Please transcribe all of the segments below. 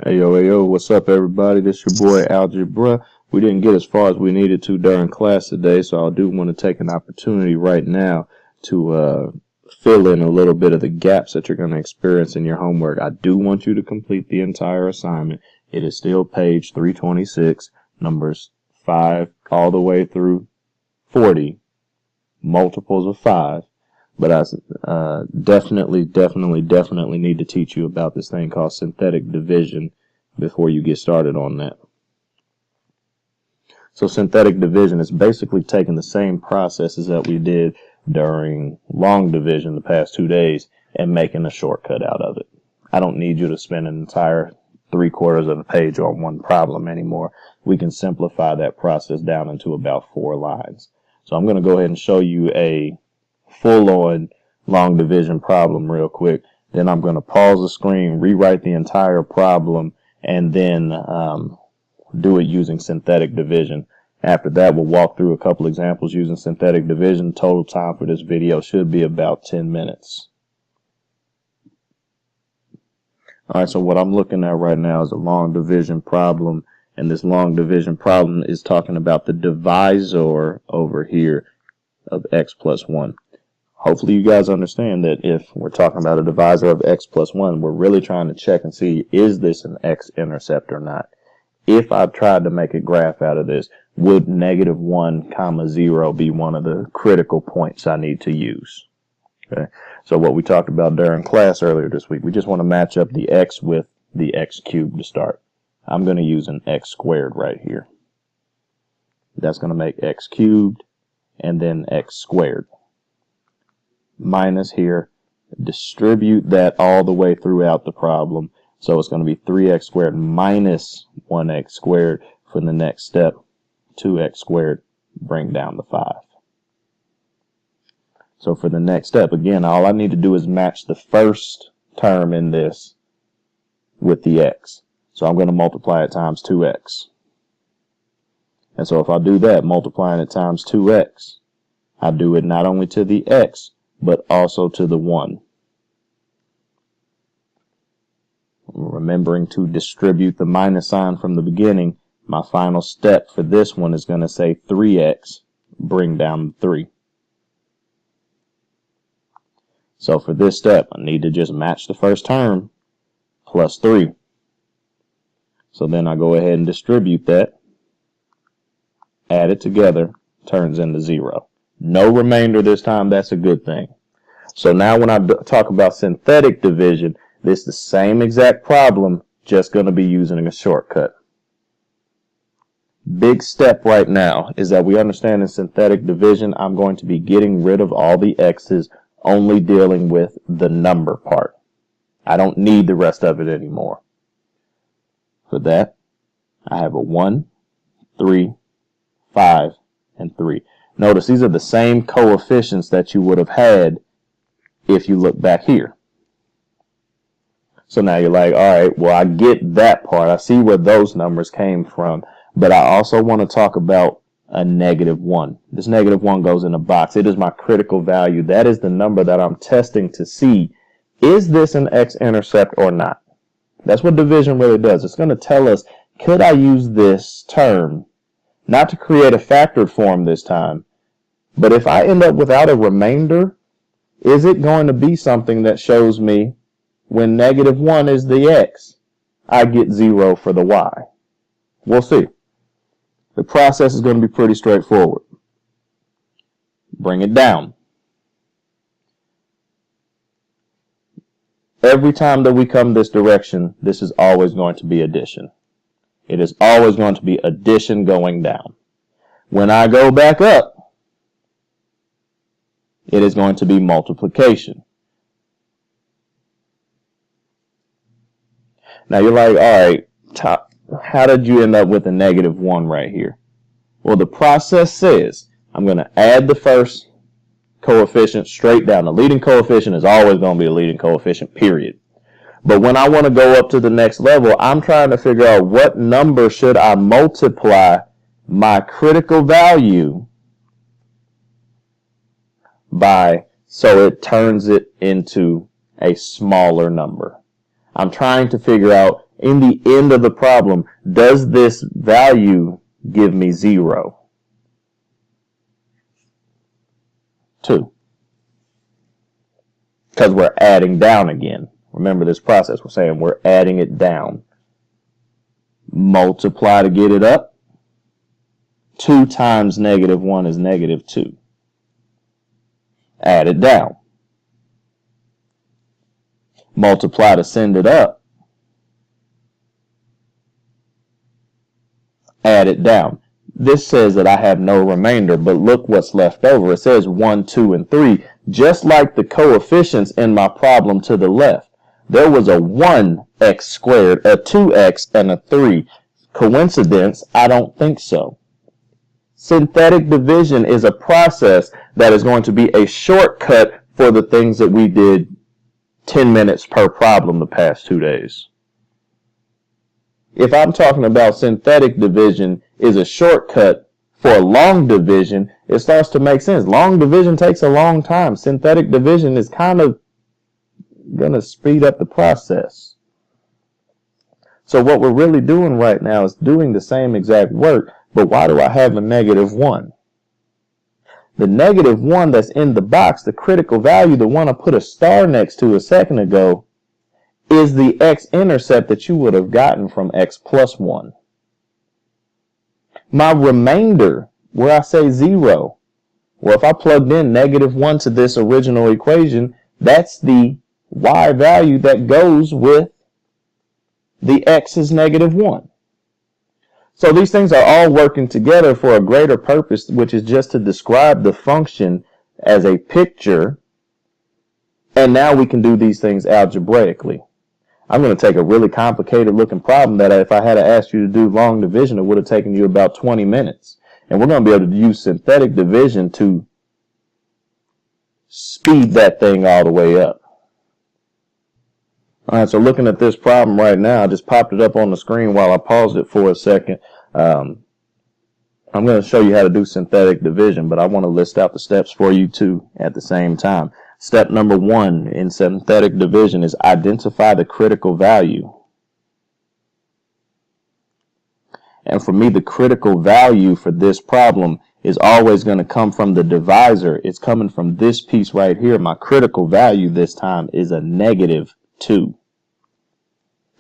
Hey yo, what's up everybody? This your boy Algebra. We didn't get as far as we needed to during class today, so I do want to take an opportunity right now to fill in a little bit of the gaps that you're going to experience in your homework. I do want you to complete the entire assignment. It is still page 326, numbers 5 all the way through 40, multiples of 5. But I definitely need to teach you about this thing called synthetic division before you get started on that. So synthetic division is basically taking the same processes that we did during long division the past 2 days and making a shortcut out of it. I don't need you to spend an entire 3/4 of a page on one problem anymore. We can simplify that process down into about 4 lines. So I'm going to go ahead and show you a full-on long division problem real quick. Then I'm going to pause the screen, rewrite the entire problem, and then do it using synthetic division. After that, we'll walk through a couple examples using synthetic division. Total time for this video should be about 10 minutes. Alright, so what I'm looking at right now is a long division problem, and this long division problem is talking about the divisor over here of x plus 1. Hopefully you guys understand that if we're talking about a divisor of x plus 1, we're really trying to check and see, is this an x-intercept or not? If I tried to make a graph out of this, would -1, 0 be one of the critical points I need to use? Okay. So what we talked about during class earlier this week, we just want to match up the x with the x cubed to start. I'm going to use an x squared right here. That's going to make x cubed and then x squared. Minus here, distribute that all the way throughout the problem. So it's going to be 3x squared minus 1x squared for the next step. 2x squared, bring down the 5. So for the next step, again, all I need to do is match the first term in this with the x. So I'm going to multiply it times 2x. And so if I do that, multiplying it times 2x, I do it not only to the x, but also to the 1. Remembering to distribute the minus sign from the beginning, my final step for this one is going to say 3x, bring down the 3. So for this step, I need to just match the first term plus 3. So then I go ahead and distribute that, add it together, turns into 0. No remainder this time, that's a good thing. So now when I talk about synthetic division, this is the same exact problem, just going to be using a shortcut. Big step right now is that we understand in synthetic division, I'm going to be getting rid of all the x's, only dealing with the number part. I don't need the rest of it anymore. For that, I have a 1, 3, 5, and 3. Notice these are the same coefficients that you would have had if you look back here. So now you're like, all right, well, I get that part. I see where those numbers came from. But I also want to talk about a -1. This -1 goes in a box. It is my critical value. That is the number that I'm testing to see, is this an x-intercept or not? That's what division really does. It's going to tell us, could I use this term, not to create a factored form this time, but if I end up without a remainder, is it going to be something that shows me when -1 is the x, I get 0 for the y? We'll see. The process is going to be pretty straightforward. Bring it down. Every time that we come this direction, this is always going to be addition. It is always going to be addition going down. When I go back up, it is going to be multiplication. Now you're like, all right, how did you end up with a -1 right here? Well, the process says I'm going to add the first coefficient straight down. The leading coefficient is always going to be a leading coefficient, period. But when I want to go up to the next level, I'm trying to figure out what number should I multiply my critical value by so it turns it into a smaller number. I'm trying to figure out In the end of the problem, does this value give me 0? 2. Because we're adding down again. Remember this process. We're saying we're adding it down. Multiply to get it up. 2 times -1 is -2. Add it down. Multiply to send it up. Add it down. This says that I have no remainder, but look what's left over. It says 1, 2, and 3. Just like the coefficients in my problem to the left. There was a 1x squared, a 2x, and a 3. Coincidence? I don't think so. Synthetic division is a process that is going to be a shortcut for the things that we did 10 minutes per problem the past 2 days. If I'm talking about synthetic division is a shortcut for long division, it starts to make sense. Long division takes a long time. Synthetic division is kind of going to speed up the process. So what we're really doing right now is doing the same exact work, but why do I have a -1? The -1 that's in the box, the critical value, the one I put a star next to a second ago, is the x-intercept that you would have gotten from x plus 1. My remainder, where I say 0, well, if I plugged in -1 to this original equation, that's the y value that goes with the x is -1. So these things are all working together for a greater purpose, which is just to describe the function as a picture. And now we can do these things algebraically. I'm going to take a really complicated looking problem that if I had asked you to do long division, it would have taken you about 20 minutes. And we're going to be able to use synthetic division to speed that thing all the way up. All right, so looking at this problem right now, I just popped it up on the screen while I paused it for a second. I'm going to show you how to do synthetic division, but I want to list out the steps for you too at the same time. Step number 1 in synthetic division is identify the critical value. And for me, the critical value for this problem is always going to come from the divisor. It's coming from this piece right here. My critical value this time is a -2.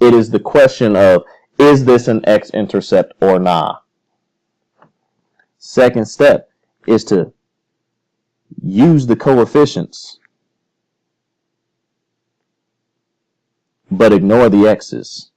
It is the question of, is this an x-intercept or not? Second step is to use the coefficients, but ignore the x's.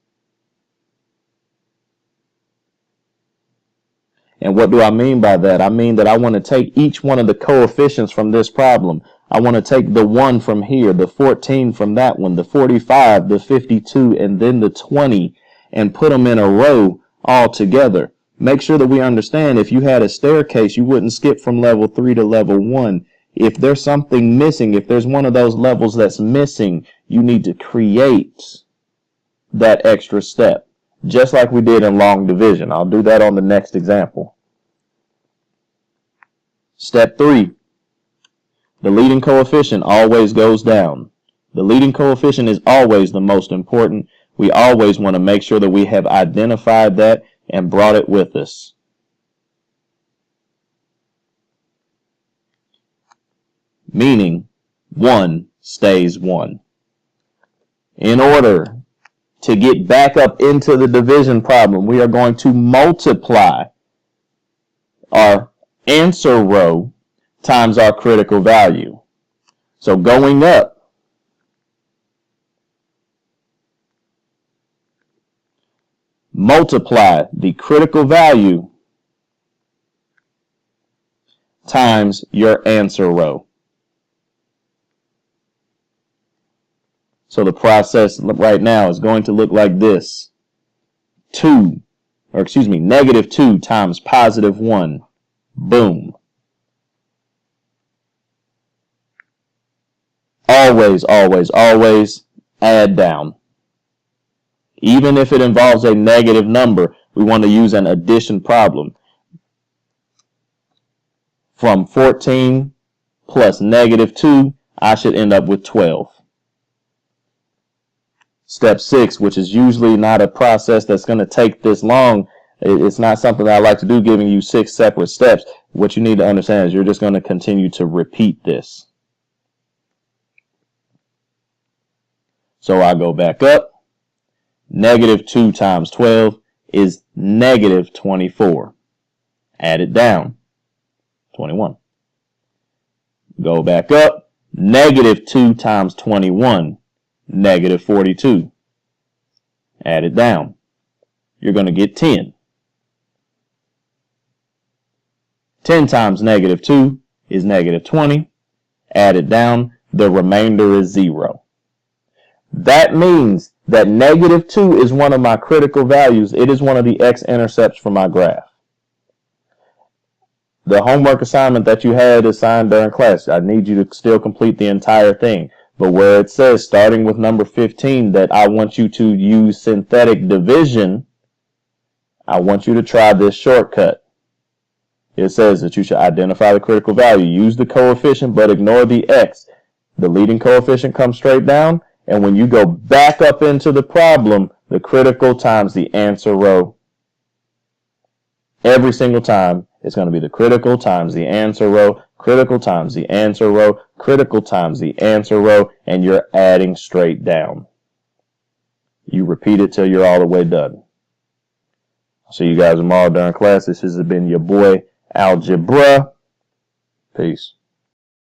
And what do I mean by that? I mean that I want to take each one of the coefficients from this problem. I want to take the 1 from here, the 14 from that one, the 45, the 52, and then the 20, and put them in a row all together. Make sure that we understand if you had a staircase, you wouldn't skip from level 3 to level 1. If there's something missing, if there's one of those levels that's missing, you need to create that extra step. Just like we did in long division. I'll do that on the next example. Step 3. The leading coefficient always goes down. The leading coefficient is always the most important. We always want to make sure that we have identified that and brought it with us. Meaning 1 stays 1. In order to get back up into the division problem, we are going to multiply our answer row times our critical value. So going up, multiply the critical value times your answer row. So the process right now is going to look like this. -2 times +1. Boom. Always, always, always add down. Even if it involves a negative number, we want to use an addition problem. From 14 plus -2, I should end up with 12. Step 6, which is usually not a process that's going to take this long. It's not something that I like to do, giving you 6 separate steps. What you need to understand is you're just going to continue to repeat this. So I go back up. Negative 2 times 12 is negative 24. Add it down. 21. Go back up. Negative 2 times 21. Negative 42. Add it down. You're going to get 10. 10 times negative 2 is negative 20. Add it down. The remainder is 0. That means that negative 2 is one of my critical values. It is one of the x-intercepts for my graph. The homework assignment that you had assigned during class, I need you to still complete the entire thing. But where it says, starting with number 15, that I want you to use synthetic division, I want you to try this shortcut. It says that you should identify the critical value, use the coefficient, but ignore the x. The leading coefficient comes straight down. And when you go back up into the problem, the critical times the answer row. Every single time, it's going to be the critical times the answer row, critical times the answer row, critical times the answer row, and you're adding straight down. You repeat it till you're all the way done. I'll see you guys tomorrow during class. This has been your boy, Algebra. Peace.